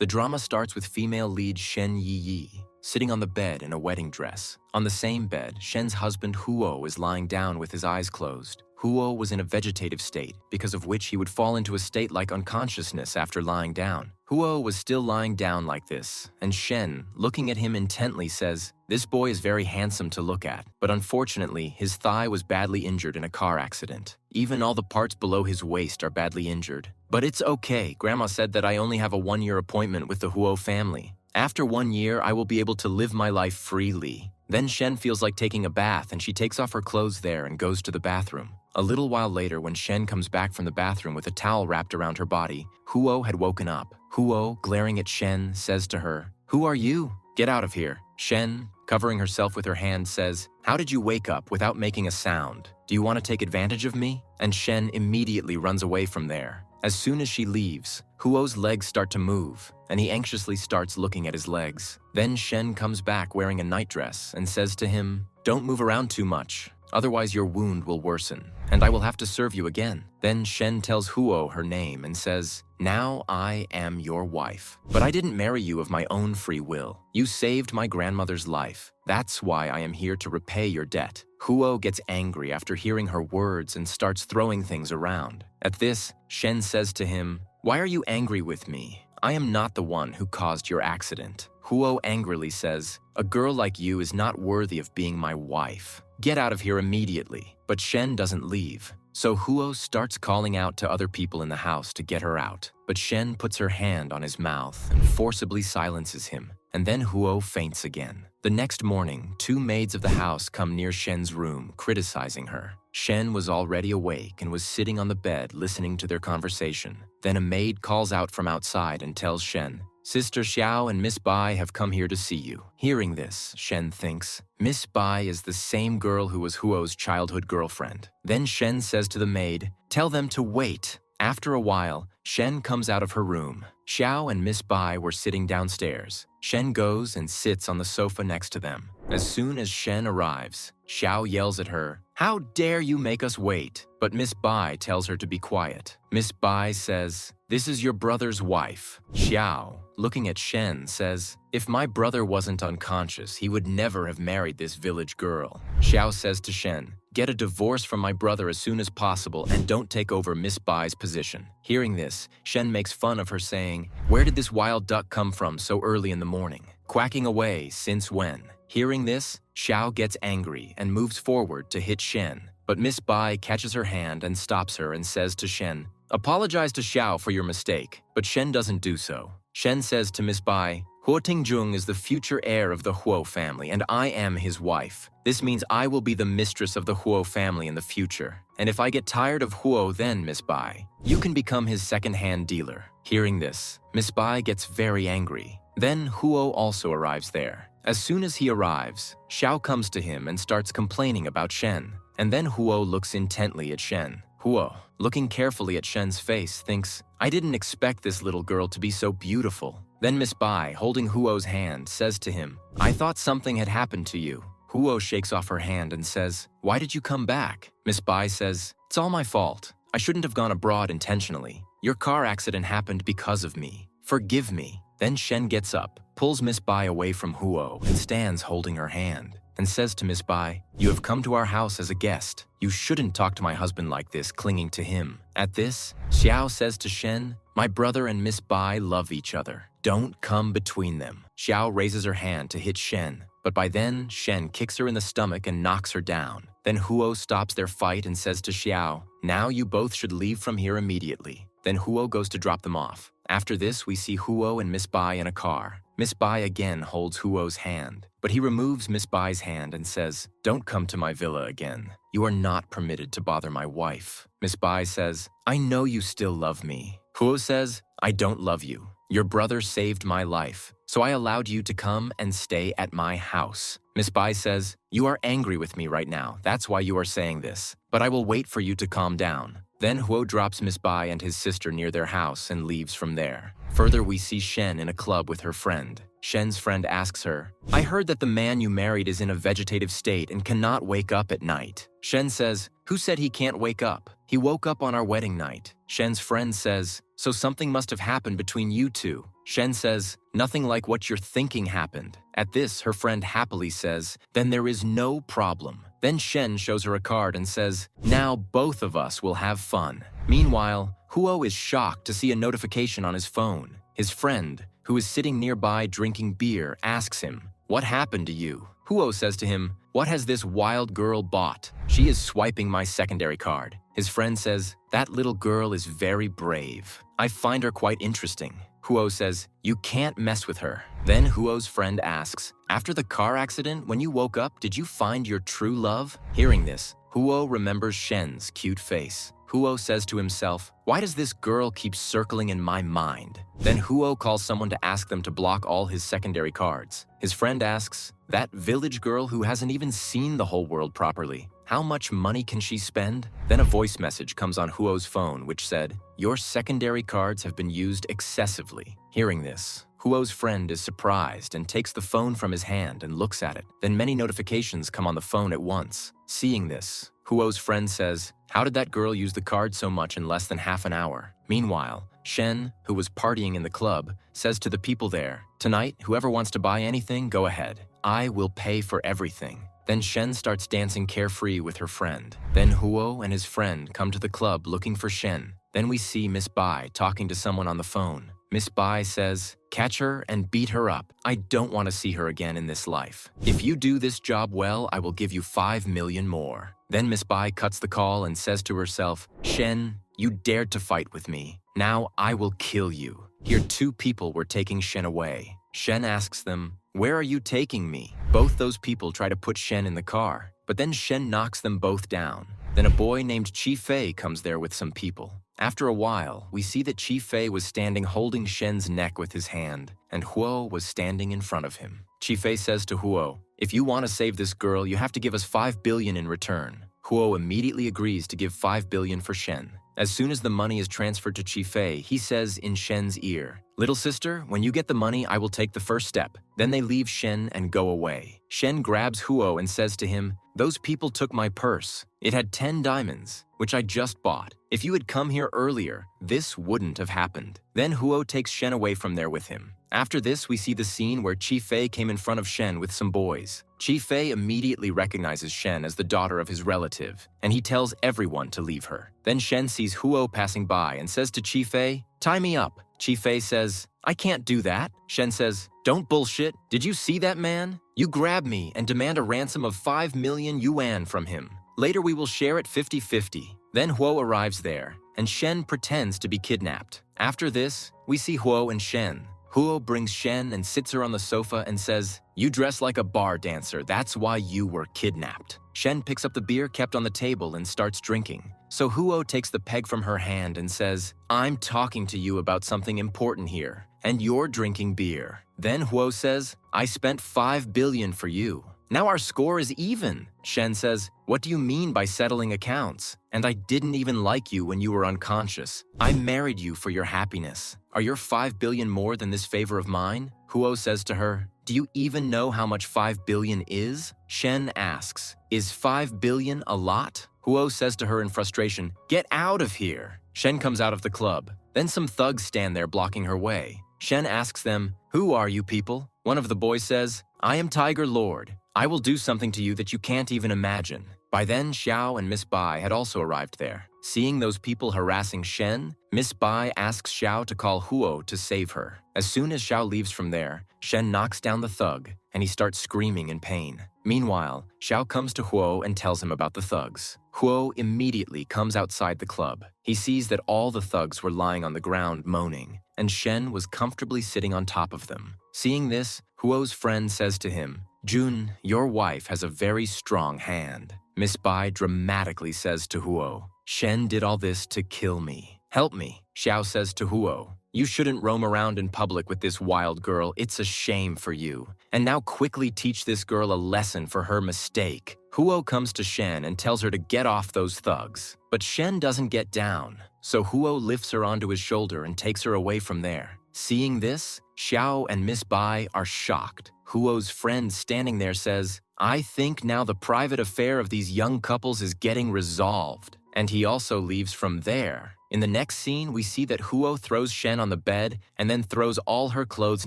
The drama starts with female lead Shen Yi sitting on the bed in a wedding dress. On the same bed, Shen's husband Huo is lying down with his eyes closed. Huo was in a vegetative state, because of which he would fall into a state like unconsciousness after lying down. Huo was still lying down like this, and Shen, looking at him intently, says, "This boy is very handsome to look at, but unfortunately, his thigh was badly injured in a car accident. Even all the parts below his waist are badly injured. But it's okay, Grandma said that I only have a 1-year appointment with the Huo family. After 1 year, I will be able to live my life freely." Then Shen feels like taking a bath and she takes off her clothes there and goes to the bathroom. A little while later, when Shen comes back from the bathroom with a towel wrapped around her body, Huo had woken up. Huo, glaring at Shen, says to her, "Who are you? Get out of here." Shen, covering herself with her hand, says, "How did you wake up without making a sound? Do you want to take advantage of me?" And Shen immediately runs away from there. As soon as she leaves, Huo's legs start to move, and he anxiously starts looking at his legs. Then Shen comes back wearing a nightdress and says to him, "Don't move around too much, otherwise your wound will worsen, and I will have to serve you again." Then Shen tells Huo her name and says, "Now I am your wife. But I didn't marry you of my own free will. You saved my grandmother's life. That's why I am here to repay your debt." Huo gets angry after hearing her words and starts throwing things around. At this, Shen says to him, "Why are you angry with me? I am not the one who caused your accident." Huo angrily says, "A girl like you is not worthy of being my wife. Get out of here immediately." But Shen doesn't leave. So Huo starts calling out to other people in the house to get her out. But Shen puts her hand on his mouth and forcibly silences him. And then Huo faints again. The next morning, 2 maids of the house come near Shen's room, criticizing her. Shen was already awake and was sitting on the bed listening to their conversation. Then a maid calls out from outside and tells Shen, "Sister Xiao and Miss Bai have come here to see you." Hearing this, Shen thinks, Miss Bai is the same girl who was Huo's childhood girlfriend. Then Shen says to the maid, "Tell them to wait." After a while, Shen comes out of her room. Xiao and Miss Bai were sitting downstairs. Shen goes and sits on the sofa next to them. As soon as Shen arrives, Xiao yells at her, "How dare you make us wait?" But Miss Bai tells her to be quiet. Miss Bai says, "This is your brother's wife." Xiao, looking at Shen, says, "If my brother wasn't unconscious, he would never have married this village girl." Xiao says to Shen, "Get a divorce from my brother as soon as possible and don't take over Miss Bai's position." Hearing this, Shen makes fun of her saying, "Where did this wild duck come from so early in the morning? Quacking away since when?" Hearing this, Xiao gets angry and moves forward to hit Shen. But Miss Bai catches her hand and stops her and says to Shen, "Apologize to Xiao for your mistake." But Shen doesn't do so. Shen says to Miss Bai, "Huo Tingjung is the future heir of the Huo family, and I am his wife. This means I will be the mistress of the Huo family in the future. And if I get tired of Huo, then, Miss Bai, you can become his second-hand dealer." Hearing this, Miss Bai gets very angry. Then Huo also arrives there. As soon as he arrives, Xiao comes to him and starts complaining about Shen. And then Huo looks intently at Shen. Huo, looking carefully at Shen's face, thinks, "I didn't expect this little girl to be so beautiful." Then Miss Bai, holding Huo's hand, says to him, "I thought something had happened to you." Huo shakes off her hand and says, "Why did you come back?" Miss Bai says, "It's all my fault. I shouldn't have gone abroad intentionally. Your car accident happened because of me. Forgive me." Then Shen gets up, pulls Miss Bai away from Huo, and stands holding her hand, and says to Miss Bai, "You have come to our house as a guest. You shouldn't talk to my husband like this, clinging to him." At this, Xiao says to Shen, "My brother and Miss Bai love each other. Don't come between them." Xiao raises her hand to hit Shen, but by then, Shen kicks her in the stomach and knocks her down. Then Huo stops their fight and says to Xiao, "Now you both should leave from here immediately." Then Huo goes to drop them off. After this, we see Huo and Miss Bai in a car. Miss Bai again holds Huo's hand, but he removes Miss Bai's hand and says, "Don't come to my villa again. You are not permitted to bother my wife." Miss Bai says, "I know you still love me." Huo says, "I don't love you. Your brother saved my life, so I allowed you to come and stay at my house." Miss Bai says, "You are angry with me right now. That's why you are saying this. But I will wait for you to calm down." Then Huo drops Miss Bai and his sister near their house and leaves from there. Further, we see Shen in a club with her friend. Shen's friend asks her, "I heard that the man you married is in a vegetative state and cannot wake up at night." Shen says, "Who said he can't wake up? He woke up on our wedding night. Shen's friend says, so something must have happened between you two. Shen says, nothing like what you're thinking happened. At this, her friend happily says, then there is no problem. Then Shen shows her a card and says, now both of us will have fun. Meanwhile, Huo is shocked to see a notification on his phone. His friend, who is sitting nearby drinking beer, asks him, what happened to you? Huo says to him, what has this wild girl bought? She is swiping my secondary card. His friend says, that little girl is very brave. I find her quite interesting. Huo says, you can't mess with her. Then Huo's friend asks, after the car accident, when you woke up, did you find your true love? Hearing this, Huo remembers Shen's cute face. Huo says to himself, why does this girl keep circling in my mind? Then Huo calls someone to ask them to block all his secondary cards. His friend asks, that village girl who hasn't even seen the whole world properly, how much money can she spend? Then a voice message comes on Huo's phone which said, your secondary cards have been used excessively. Hearing this, Huo's friend is surprised and takes the phone from his hand and looks at it. Then many notifications come on the phone at once. Seeing this, Huo's friend says, how did that girl use the card so much in less than half an hour? Meanwhile, Shen, who was partying in the club, says to the people there, tonight, whoever wants to buy anything, go ahead. I will pay for everything. Then Shen starts dancing carefree with her friend. Then Huo and his friend come to the club looking for Shen. Then we see Miss Bai talking to someone on the phone. Miss Bai says, catch her and beat her up. I don't want to see her again in this life. If you do this job well, I will give you 5 million more. Then Miss Bai cuts the call and says to herself, Shen, you dared to fight with me. Now I will kill you. Here 2 people were taking Shen away. Shen asks them, where are you taking me? Both those people try to put Shen in the car, but then Shen knocks them both down. Then a boy named Chi Fei comes there with some people. After a while, we see that Chi Fei was standing holding Shen's neck with his hand, and Huo was standing in front of him. Chi Fei says to Huo, if you want to save this girl, you have to give us 5 billion in return. Huo immediately agrees to give 5 billion for Shen. As soon as the money is transferred to Chi Fei, he says in Shen's ear, little sister, when you get the money, I will take the first step. Then they leave Shen and go away. Shen grabs Huo and says to him, those people took my purse. It had 10 diamonds, which I just bought. If you had come here earlier, this wouldn't have happened. Then Huo takes Shen away from there with him. After this, we see the scene where Chi Fei came in front of Shen with some boys. Chi Fei immediately recognizes Shen as the daughter of his relative, and he tells everyone to leave her. Then Shen sees Huo passing by and says to Chi Fei, tie me up. Chi Fei says, I can't do that. Shen says, don't bullshit. Did you see that man? You grab me and demand a ransom of 5 million yuan from him. Later we will share it 50-50. Then Huo arrives there, and Shen pretends to be kidnapped. After this, we see Huo and Shen. Huo brings Shen and sits her on the sofa and says, you dress like a bar dancer, that's why you were kidnapped. Shen picks up the beer kept on the table and starts drinking. So Huo takes the peg from her hand and says, I'm talking to you about something important here, and you're drinking beer. Then Huo says, I spent 5 billion for you. Now our score is even. Shen says, what do you mean by settling accounts? And I didn't even like you when you were unconscious. I married you for your happiness. Are your 5 billion more than this favor of mine? Huo says to her, do you even know how much 5 billion is? Shen asks, is 5 billion a lot? Huo says to her in frustration, get out of here. Shen comes out of the club. Then some thugs stand there blocking her way. Shen asks them, who are you people? One of the boys says, I am Tiger Lord. I will do something to you that you can't even imagine. By then, Xiao and Miss Bai had also arrived there. Seeing those people harassing Shen, Miss Bai asks Xiao to call Huo to save her. As soon as Xiao leaves from there, Shen knocks down the thug, and he starts screaming in pain. Meanwhile, Xiao comes to Huo and tells him about the thugs. Huo immediately comes outside the club. He sees that all the thugs were lying on the ground moaning, and Shen was comfortably sitting on top of them. Seeing this, Huo's friend says to him, Jun, your wife has a very strong hand. Miss Bai dramatically says to Huo, Shen did all this to kill me. Help me. Xiao says to Huo, you shouldn't roam around in public with this wild girl. It's a shame for you. And now quickly teach this girl a lesson for her mistake. Huo comes to Shen and tells her to get off those thugs. But Shen doesn't get down. So Huo lifts her onto his shoulder and takes her away from there. Seeing this, Xiao and Miss Bai are shocked. Huo's friend standing there says, I think now the private affair of these young couples is getting resolved. and he also leaves from there. In the next scene, we see that Huo throws Shen on the bed and then throws all her clothes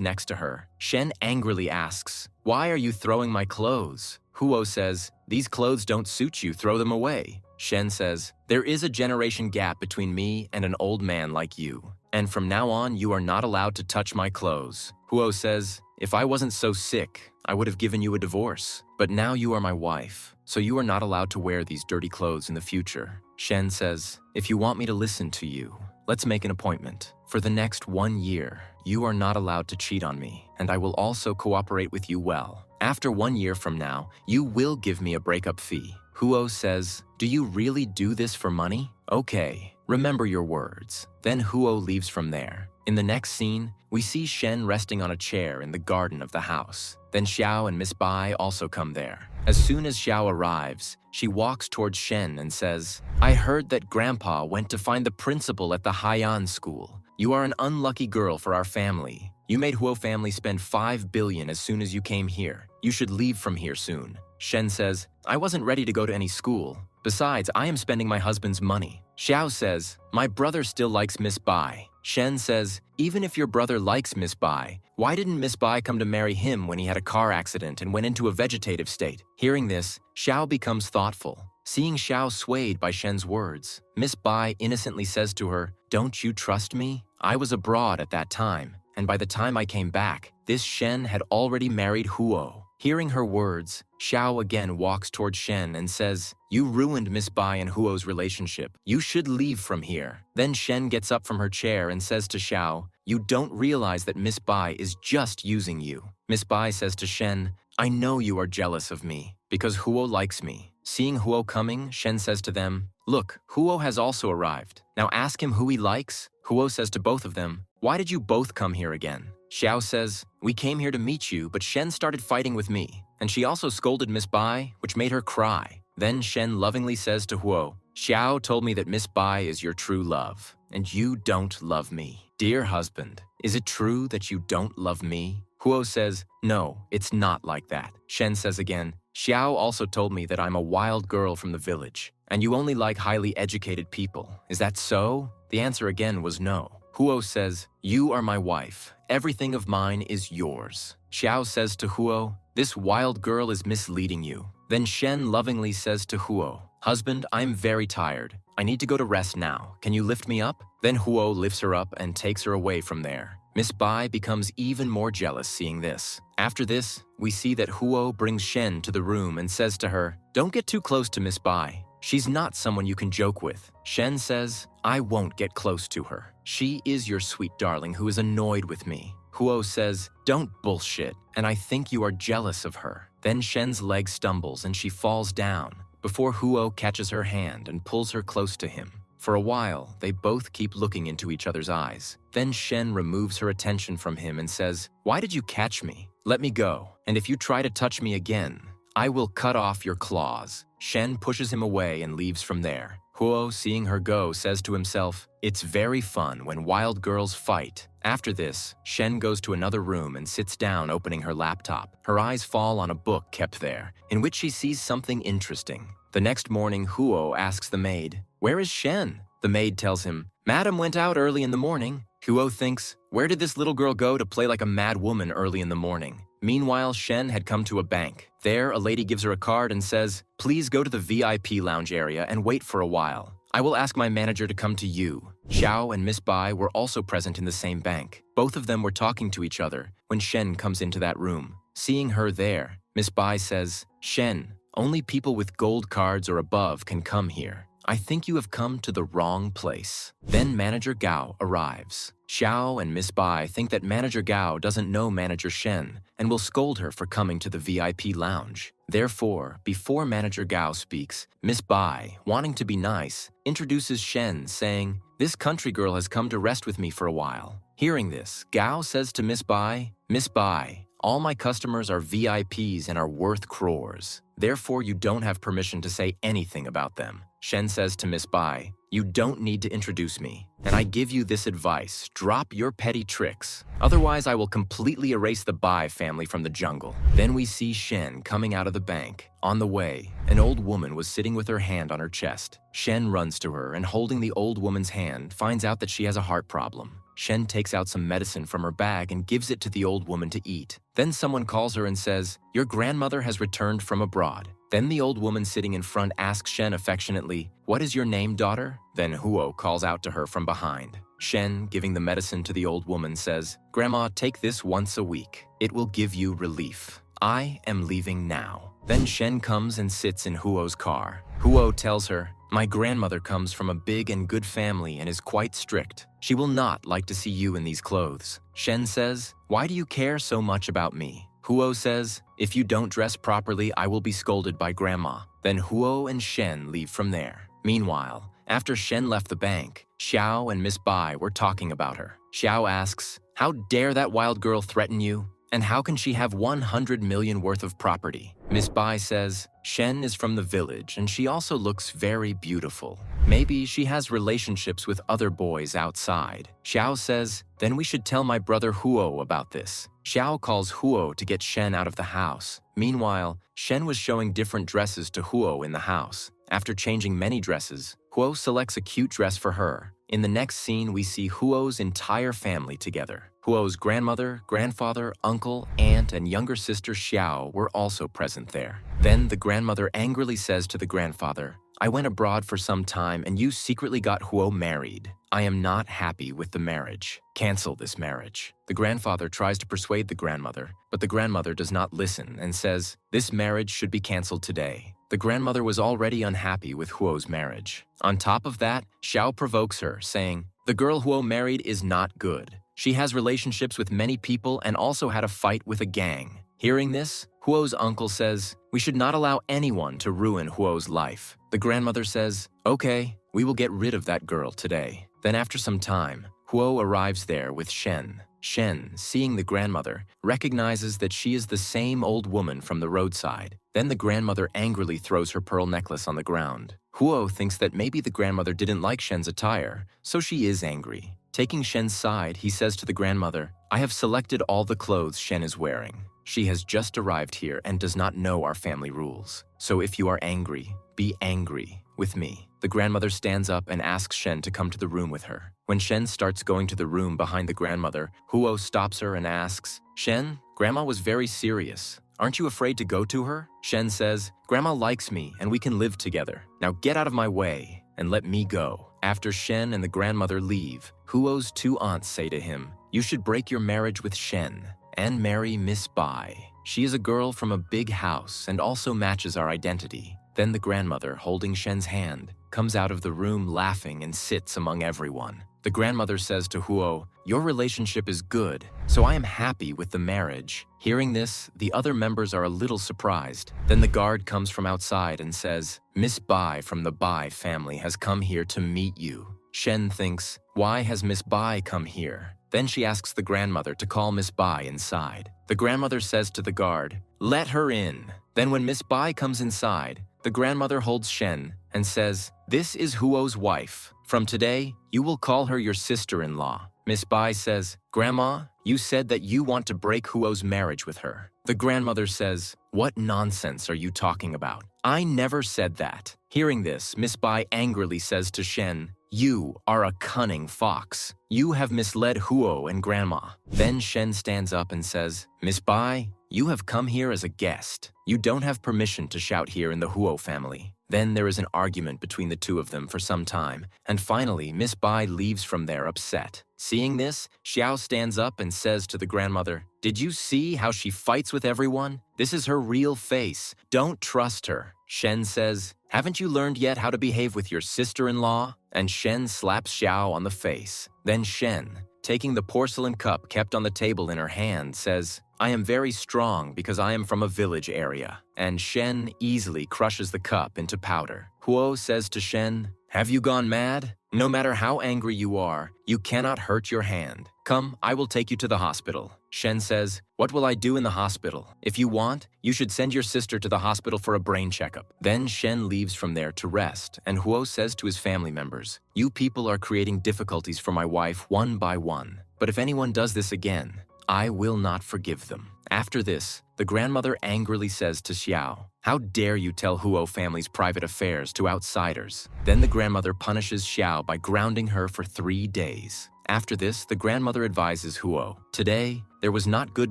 next to her. Shen angrily asks, "Why are you throwing my clothes?" Huo says, "These clothes don't suit you, throw them away." Shen says, "There is a generation gap between me and an old man like you, and from now on you are not allowed to touch my clothes." Huo says, "If I wasn't so sick, I would have given you a divorce. But now you are my wife, so you are not allowed to wear these dirty clothes in the future." Shen says, "If you want me to listen to you, let's make an appointment. For the next 1 year, you are not allowed to cheat on me, and I will also cooperate with you well. After 1 year from now, you will give me a breakup fee." Huo says, "Do you really do this for money? Okay, remember your words." Then Huo leaves from there. In the next scene, we see Shen resting on a chair in the garden of the house. Then Xiao and Miss Bai also come there. As soon as Xiao arrives, she walks towards Shen and says, "I heard that Grandpa went to find the principal at the Haiyan school. You are an unlucky girl for our family. You made Huo family spend 5 billion as soon as you came here. You should leave from here soon." Shen says, "I wasn't ready to go to any school. Besides, I am spending my husband's money." Xiao says, "My brother still likes Miss Bai." Shen says, "Even if your brother likes Miss Bai, why didn't Miss Bai come to marry him when he had a car accident and went into a vegetative state?" Hearing this, Xiao becomes thoughtful. Seeing Xiao swayed by Shen's words, Miss Bai innocently says to her, "Don't you trust me? I was abroad at that time, and by the time I came back, this Shen had already married Huo." Hearing her words, Xiao again walks towards Shen and says, "You ruined Miss Bai and Huo's relationship. You should leave from here." Then Shen gets up from her chair and says to Xiao, "You don't realize that Miss Bai is just using you." Miss Bai says to Shen, "I know you are jealous of me, because Huo likes me." Seeing Huo coming, Shen says to them, "Look, Huo has also arrived. Now ask him who he likes." Huo says to both of them, "Why did you both come here again?" Xiao says, "We came here to meet you, but Shen started fighting with me, and she also scolded Miss Bai, which made her cry." Then Shen lovingly says to Huo, "Xiao told me that Miss Bai is your true love, and you don't love me. Dear husband, is it true that you don't love me?" Huo says, "No, it's not like that." Shen says again, "Xiao also told me that I'm a wild girl from the village, and you only like highly educated people. Is that so?" The answer again was no. Huo says, "You are my wife. Everything of mine is yours." Xiao says to Huo, "This wild girl is misleading you." Then Shen lovingly says to Huo, "Husband, I'm very tired. I need to go to rest now. Can you lift me up?" Then Huo lifts her up and takes her away from there. Miss Bai becomes even more jealous seeing this. After this, we see that Huo brings Shen to the room and says to her, "Don't get too close to Miss Bai. She's not someone you can joke with." Shen says, "I won't get close to her. She is your sweet darling who is annoyed with me." Huo says, "Don't bullshit, and I think you are jealous of her." Then Shen's leg stumbles and she falls down before Huo catches her hand and pulls her close to him. For a while, they both keep looking into each other's eyes. Then Shen removes her attention from him and says, "Why did you catch me? Let me go, and if you try to touch me again, I will cut off your claws." Shen pushes him away and leaves from there. Huo, seeing her go, says to himself, "It's very fun when wild girls fight." After this, Shen goes to another room and sits down opening her laptop. Her eyes fall on a book kept there, in which she sees something interesting. The next morning, Huo asks the maid, "Where is Shen?" The maid tells him, "Madam went out early in the morning." Huo thinks, "Where did this little girl go to play like a mad woman early in the morning?" Meanwhile, Shen had come to a bank. There, a lady gives her a card and says, "Please go to the VIP lounge area and wait for a while. I will ask my manager to come to you." Xiao and Miss Bai were also present in the same bank. Both of them were talking to each other when Shen comes into that room. Seeing her there, Miss Bai says, "Shen, only people with gold cards or above can come here. I think you have come to the wrong place." Then Manager Gao arrives. Xiao and Miss Bai think that Manager Gao doesn't know Manager Shen and will scold her for coming to the VIP lounge. Therefore, before Manager Gao speaks, Miss Bai, wanting to be nice, introduces Shen, saying, "This country girl has come to rest with me for a while." Hearing this, Gao says to Miss Bai, "Miss Bai, all my customers are VIPs and are worth crores. Therefore, you don't have permission to say anything about them." Shen says to Miss Bai, you don't need to introduce me. And I give you this advice, drop your petty tricks. Otherwise, I will completely erase the Bai family from the jungle. Then we see Shen coming out of the bank. On the way, an old woman was sitting with her hand on her chest. Shen runs to her and holding the old woman's hand, finds out that she has a heart problem. Shen takes out some medicine from her bag and gives it to the old woman to eat. Then someone calls her and says, "Your grandmother has returned from abroad." Then the old woman sitting in front asks Shen affectionately, "What is your name, daughter?" Then Huo calls out to her from behind. Shen, giving the medicine to the old woman, says, "Grandma, take this once a week. It will give you relief. I am leaving now." Then Shen comes and sits in Huo's car. Huo tells her, "My grandmother comes from a big and good family and is quite strict. She will not like to see you in these clothes." Shen says, "Why do you care so much about me?" Huo says, "If you don't dress properly, I will be scolded by grandma." Then Huo and Shen leave from there. Meanwhile, after Shen left the bank, Xiao and Miss Bai were talking about her. Xiao asks, "How dare that wild girl threaten you? And how can she have 100 million worth of property?" Miss Bai says, "Shen is from the village and she also looks very beautiful. Maybe she has relationships with other boys outside." Xiao says, "Then we should tell my brother Huo about this." Xiao calls Huo to get Shen out of the house. Meanwhile, Shen was showing different dresses to Huo in the house. After changing many dresses, Huo selects a cute dress for her. In the next scene, we see Huo's entire family together. Huo's grandmother, grandfather, uncle, aunt, and younger sister Xiao were also present there. Then the grandmother angrily says to the grandfather, "I went abroad for some time and you secretly got Huo married. I am not happy with the marriage. Cancel this marriage." The grandfather tries to persuade the grandmother, but the grandmother does not listen and says, "This marriage should be canceled today." The grandmother was already unhappy with Huo's marriage. On top of that, Xiao provokes her, saying, "The girl Huo married is not good. She has relationships with many people and also had a fight with a gang." Hearing this, Huo's uncle says, "We should not allow anyone to ruin Huo's life." The grandmother says, "Okay, we will get rid of that girl today." Then after some time, Huo arrives there with Shen. Shen, seeing the grandmother, recognizes that she is the same old woman from the roadside. Then the grandmother angrily throws her pearl necklace on the ground. Huo thinks that maybe the grandmother didn't like Shen's attire, so she is angry. Taking Shen's side, he says to the grandmother, "I have selected all the clothes Shen is wearing. She has just arrived here and does not know our family rules. So if you are angry, be angry with me." The grandmother stands up and asks Shen to come to the room with her. When Shen starts going to the room behind the grandmother, Huo stops her and asks, "Shen, Grandma was very serious. Aren't you afraid to go to her?" Shen says, "Grandma likes me and we can live together. Now get out of my way and let me go." After Shen and the grandmother leave, Huo's two aunts say to him, "You should break your marriage with Shen and marry Miss Bai. She is a girl from a big house and also matches our identity." Then the grandmother, holding Shen's hand, comes out of the room laughing and sits among everyone. The grandmother says to Huo, "Your relationship is good, so I am happy with the marriage." Hearing this, the other members are a little surprised. Then the guard comes from outside and says, "Miss Bai from the Bai family has come here to meet you." Shen thinks, "Why has Miss Bai come here?" Then she asks the grandmother to call Miss Bai inside. The grandmother says to the guard, "Let her in." Then when Miss Bai comes inside, the grandmother holds Shen and says, "This is Huo's wife. From today, you will call her your sister-in-law." Miss Bai says, "Grandma, you said that you want to break Huo's marriage with her." The grandmother says, "What nonsense are you talking about? I never said that." Hearing this, Miss Bai angrily says to Shen, "You are a cunning fox. You have misled Huo and Grandma." Then Shen stands up and says, "Miss Bai, you have come here as a guest. You don't have permission to shout here in the Huo family." Then there is an argument between the two of them for some time, and finally Miss Bai leaves from there upset. Seeing this, Xiao stands up and says to the grandmother, "Did you see how she fights with everyone? This is her real face. Don't trust her." Shen says, "Haven't you learned yet how to behave with your sister-in-law?" And Shen slaps Xiao on the face. Then Shen, taking the porcelain cup kept on the table in her hand, says, "I am very strong because I am from a village area." And Shen easily crushes the cup into powder. Huo says to Shen, "Have you gone mad? No matter how angry you are, you cannot hurt your hand. Come, I will take you to the hospital." Shen says, "What will I do in the hospital? If you want, you should send your sister to the hospital for a brain checkup." Then Shen leaves from there to rest, and Huo says to his family members, "You people are creating difficulties for my wife one by one. But if anyone does this again, I will not forgive them." After this, the grandmother angrily says to Xiao, "How dare you tell Huo family's private affairs to outsiders?" Then the grandmother punishes Xiao by grounding her for 3 days. After this, the grandmother advises Huo, "Today, there was not good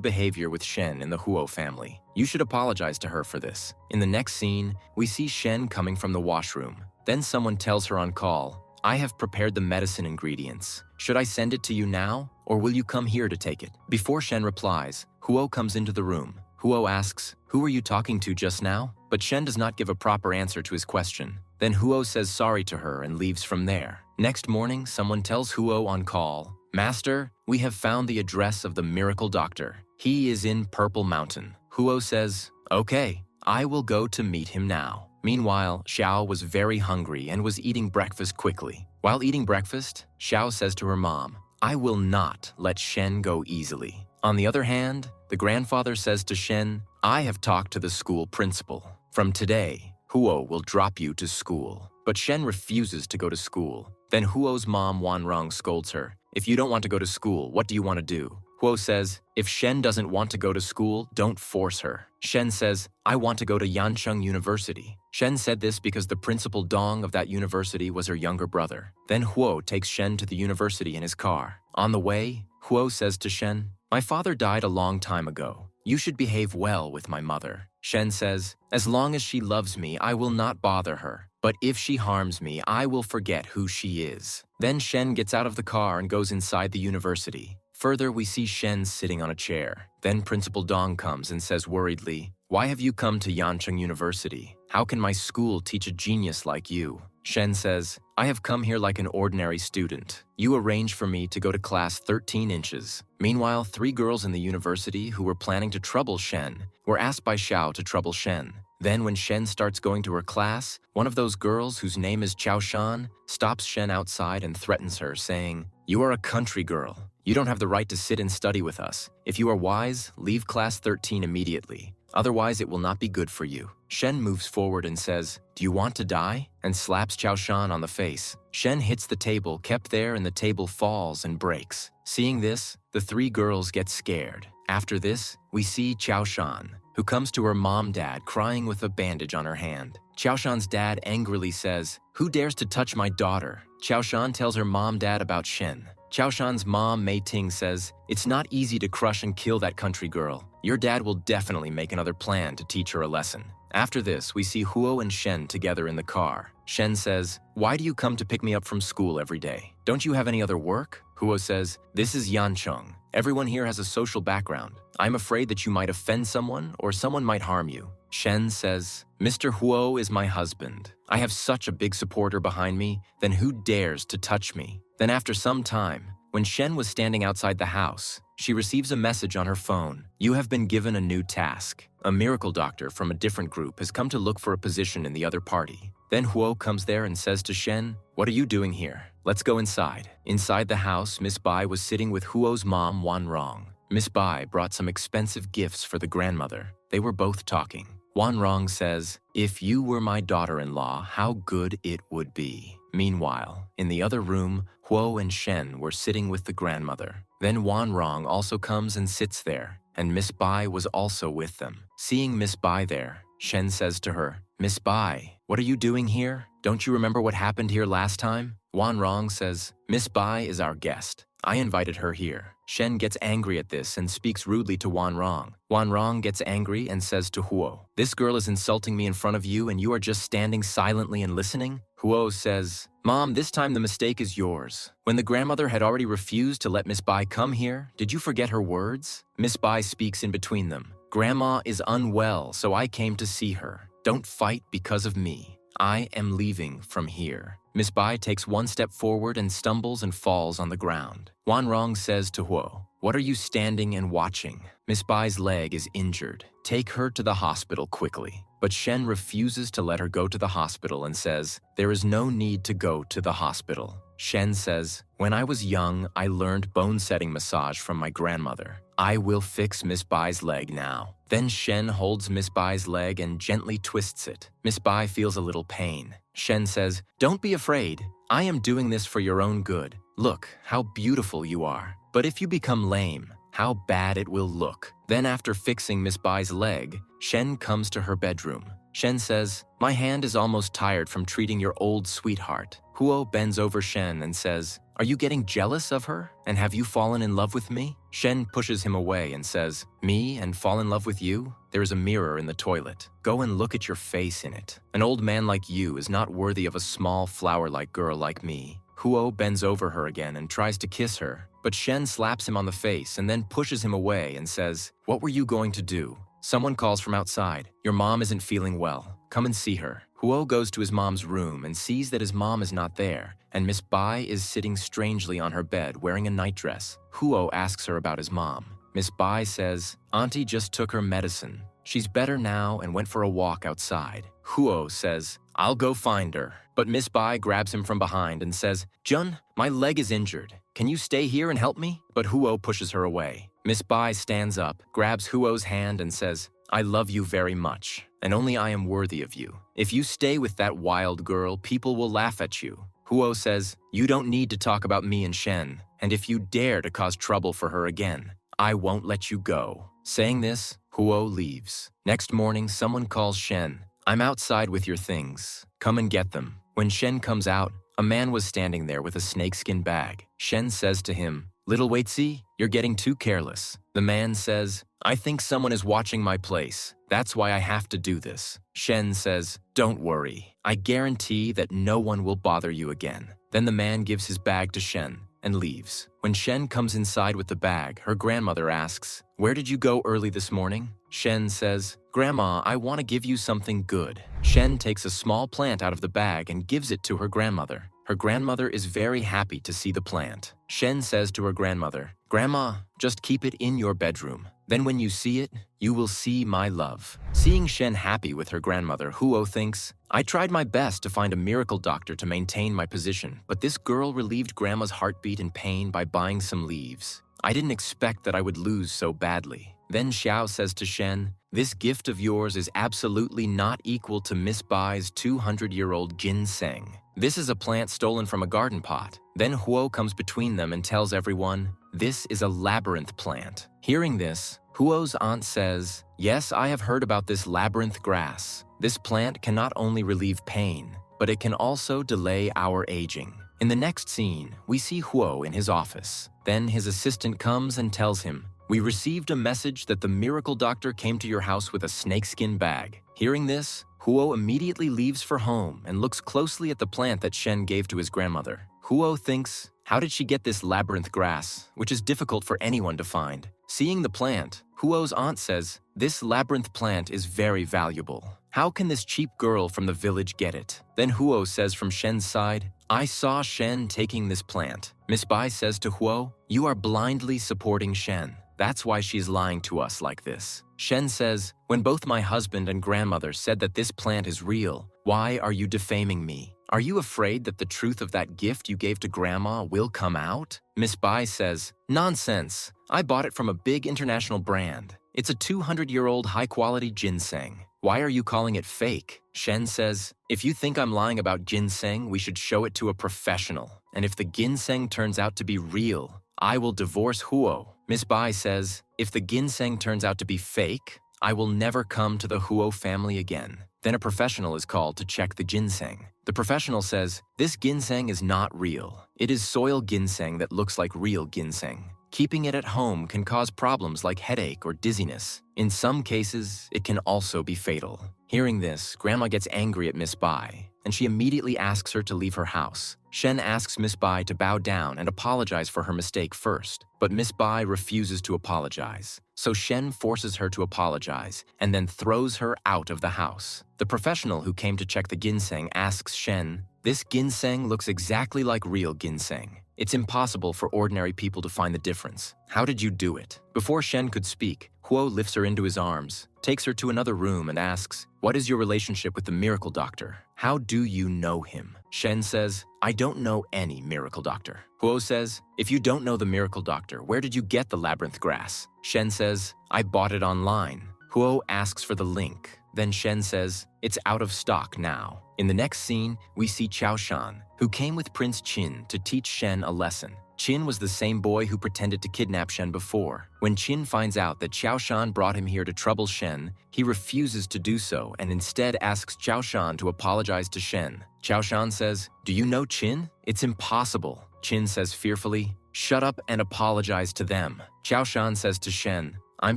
behavior with Shen in the Huo family. You should apologize to her for this." In the next scene, we see Shen coming from the washroom. Then someone tells her on call, "I have prepared the medicine ingredients. Should I send it to you now, or will you come here to take it?" Before Shen replies, Huo comes into the room. Huo asks, "Who were you talking to just now?" But Shen does not give a proper answer to his question. Then Huo says sorry to her and leaves from there. Next morning, someone tells Huo on call, "Master, we have found the address of the miracle doctor. He is in Purple Mountain." Huo says, "Okay, I will go to meet him now." Meanwhile, Xiao was very hungry and was eating breakfast quickly. While eating breakfast, Xiao says to her mom, "I will not let Shen go easily." On the other hand, the grandfather says to Shen, "I have talked to the school principal. From today, Huo will drop you to school." But Shen refuses to go to school. Then Huo's mom Wanrong scolds her, "If you don't want to go to school, what do you want to do?" Huo says, "If Shen doesn't want to go to school, don't force her." Shen says, "I want to go to Yancheng University." Shen said this because the principal Dong of that university was her younger brother. Then Huo takes Shen to the university in his car. On the way, Huo says to Shen, "My father died a long time ago. You should behave well with my mother." Shen says, "As long as she loves me, I will not bother her. But if she harms me, I will forget who she is." Then Shen gets out of the car and goes inside the university. Further, we see Shen sitting on a chair. Then Principal Dong comes and says worriedly, "Why have you come to Yancheng University? How can my school teach a genius like you?" Shen says, "I have come here like an ordinary student. You arranged for me to go to class 13 inches. Meanwhile, 3 girls in the university who were planning to trouble Shen were asked by Xiao to trouble Shen. Then when Shen starts going to her class, one of those girls whose name is Chao Shan stops Shen outside and threatens her, saying, 'You are a country girl. You don't have the right to sit and study with us. If you are wise, leave class 13 immediately. Otherwise, it will not be good for you.' Shen moves forward and says, 'Do you want to die?' and slaps Chao Shan on the face. Shen hits the table kept there and the table falls and breaks. Seeing this, the 3 girls get scared. After this, we see Chao Shan, who comes to her mom-dad crying with a bandage on her hand. Chao Shan's dad angrily says, 'Who dares to touch my daughter?' Chao Shan tells her mom-dad about Shen. Chao Shan's mom, Mei Ting, says, 'It's not easy to crush and kill that country girl. Your dad will definitely make another plan to teach her a lesson.' After this, we see Huo and Shen together in the car. Shen says, 'Why do you come to pick me up from school every day? Don't you have any other work?' Huo says, 'This is Yancheng. Everyone here has a social background. I'm afraid that you might offend someone or someone might harm you.' Shen says, 'Mr. Huo is my husband. I have such a big supporter behind me, then who dares to touch me?' Then after some time, when Shen was standing outside the house, she receives a message on her phone. 'You have been given a new task. A miracle doctor from a different group has come to look for a position in the other party.' Then Huo comes there and says to Shen, 'What are you doing here? Let's go inside.' Inside the house, Miss Bai was sitting with Huo's mom, Wanrong. Miss Bai brought some expensive gifts for the grandmother. They were both talking. Wanrong says, 'If you were my daughter-in-law, how good it would be.' Meanwhile, in the other room, Huo and Shen were sitting with the grandmother. Then Wanrong also comes and sits there, and Miss Bai was also with them. Seeing Miss Bai there, Shen says to her, 'Miss Bai, what are you doing here? Don't you remember what happened here last time?' Wanrong says, 'Miss Bai is our guest. I invited her here.' Shen gets angry at this and speaks rudely to Wanrong. Wanrong gets angry and says to Huo, 'This girl is insulting me in front of you and you are just standing silently and listening?' Huo says, 'Mom, this time the mistake is yours. When the grandmother had already refused to let Miss Bai come here, did you forget her words?' Miss Bai speaks in between them. 'Grandma is unwell, so I came to see her. Don't fight because of me. I am leaving from here.' Miss Bai takes one step forward and stumbles and falls on the ground. Wanrong says to Huo, 'What are you standing and watching? Miss Bai's leg is injured. Take her to the hospital quickly.' But Shen refuses to let her go to the hospital and says, 'There is no need to go to the hospital. Shen says, when I was young, I learned bone-setting massage from my grandmother. I will fix Miss Bai's leg now. Then Shen holds Miss Bai's leg and gently twists it. Miss Bai feels a little pain. Shen says, don't be afraid. I am doing this for your own good. Look, how beautiful you are. But if you become lame, how bad it will look. Then after fixing Miss Bai's leg, Shen comes to her bedroom. Shen says, my hand is almost tired from treating your old sweetheart. Huo bends over Shen and says, are you getting jealous of her? And have you fallen in love with me? Shen pushes him away and says, me and fall in love with you? There is a mirror in the toilet. Go and look at your face in it. An old man like you is not worthy of a small flower-like girl like me. Huo bends over her again and tries to kiss her, but Shen slaps him on the face and then pushes him away and says, what were you going to do? Someone calls from outside. Your mom isn't feeling well. Come and see her. Huo goes to his mom's room and sees that his mom is not there, and Miss Bai is sitting strangely on her bed wearing a nightdress. Huo asks her about his mom. Miss Bai says, Auntie just took her medicine. She's better now and went for a walk outside. Huo says, I'll go find her. But Miss Bai grabs him from behind and says, Jun, my leg is injured. Can you stay here and help me? But Huo pushes her away. Miss Bai stands up, grabs Huo's hand and says, I love you very much, and only I am worthy of you. If you stay with that wild girl, people will laugh at you. Huo says, you don't need to talk about me and Shen, and if you dare to cause trouble for her again, I won't let you go. Saying this, Huo leaves. Next morning, someone calls Shen. I'm outside with your things. Come and get them. When Shen comes out, a man was standing there with a snakeskin bag. Shen says to him, Little Waitsi, you're getting too careless. The man says, I think someone is watching my place. That's why I have to do this. Shen says, don't worry. I guarantee that no one will bother you again. Then the man gives his bag to Shen and leaves. When Shen comes inside with the bag, her grandmother asks, where did you go early this morning? Shen says, Grandma, I want to give you something good. Shen takes a small plant out of the bag and gives it to her grandmother. Her grandmother is very happy to see the plant. Shen says to her grandmother, Grandma, just keep it in your bedroom. Then when you see it, you will see my love. Seeing Shen happy with her grandmother, Huo thinks, I tried my best to find a miracle doctor to maintain my position, but this girl relieved Grandma's heartbeat and pain by buying some leaves. I didn't expect that I would lose so badly. Then Xiao says to Shen, this gift of yours is absolutely not equal to Miss Bai's 200-year-old ginseng. This is a plant stolen from a garden pot. Then Huo comes between them and tells everyone, this is a labyrinth plant. Hearing this, Huo's aunt says, yes, I have heard about this labyrinth grass. This plant can not only relieve pain, but it can also delay our aging. In the next scene, we see Huo in his office. Then his assistant comes and tells him, we received a message that the miracle doctor came to your house with a snakeskin bag. Hearing this, Huo immediately leaves for home and looks closely at the plant that Shen gave to his grandmother. Huo thinks, how did she get this labyrinth grass, which is difficult for anyone to find? Seeing the plant, Huo's aunt says, this labyrinth plant is very valuable. How can this cheap girl from the village get it? Then Huo says from Shen's side, I saw Shen taking this plant. Miss Bai says to Huo, you are blindly supporting Shen. That's why she's lying to us like this. Shen says, when both my husband and grandmother said that this plant is real, why are you defaming me? Are you afraid that the truth of that gift you gave to Grandma will come out? Miss Bai says, nonsense. I bought it from a big international brand. It's a 200-year-old high-quality ginseng. Why are you calling it fake? Shen says, if you think I'm lying about ginseng, we should show it to a professional. And if the ginseng turns out to be real, I will divorce Huo. Miss Bai says, if the ginseng turns out to be fake, I will never come to the Huo family again. Then a professional is called to check the ginseng. The professional says, this ginseng is not real. It is soil ginseng that looks like real ginseng. Keeping it at home can cause problems like headache or dizziness. In some cases, it can also be fatal. Hearing this, Grandma gets angry at Miss Bai, and she immediately asks her to leave her house. Shen asks Miss Bai to bow down and apologize for her mistake first, but Miss Bai refuses to apologize. So Shen forces her to apologize and then throws her out of the house. The professional who came to check the ginseng asks Shen, this ginseng looks exactly like real ginseng. It's impossible for ordinary people to find the difference. How did you do it? Before Shen could speak, Huo lifts her into his arms, takes her to another room and asks, what is your relationship with the miracle doctor? How do you know him? Shen says, I don't know any miracle doctor. Huo says, if you don't know the miracle doctor, where did you get the labyrinth grass? Shen says, I bought it online. Huo asks for the link. Then Shen says, it's out of stock now. In the next scene, we see Chao Shan, who came with Prince Qin to teach Shen a lesson. Qin was the same boy who pretended to kidnap Shen before. When Qin finds out that Chao Shan brought him here to trouble Shen, he refuses to do so and instead asks Chao Shan to apologize to Shen. Chao Shan says, do you know Qin? It's impossible. Qin says fearfully, shut up and apologize to them. Chao Shan says to Shen, I'm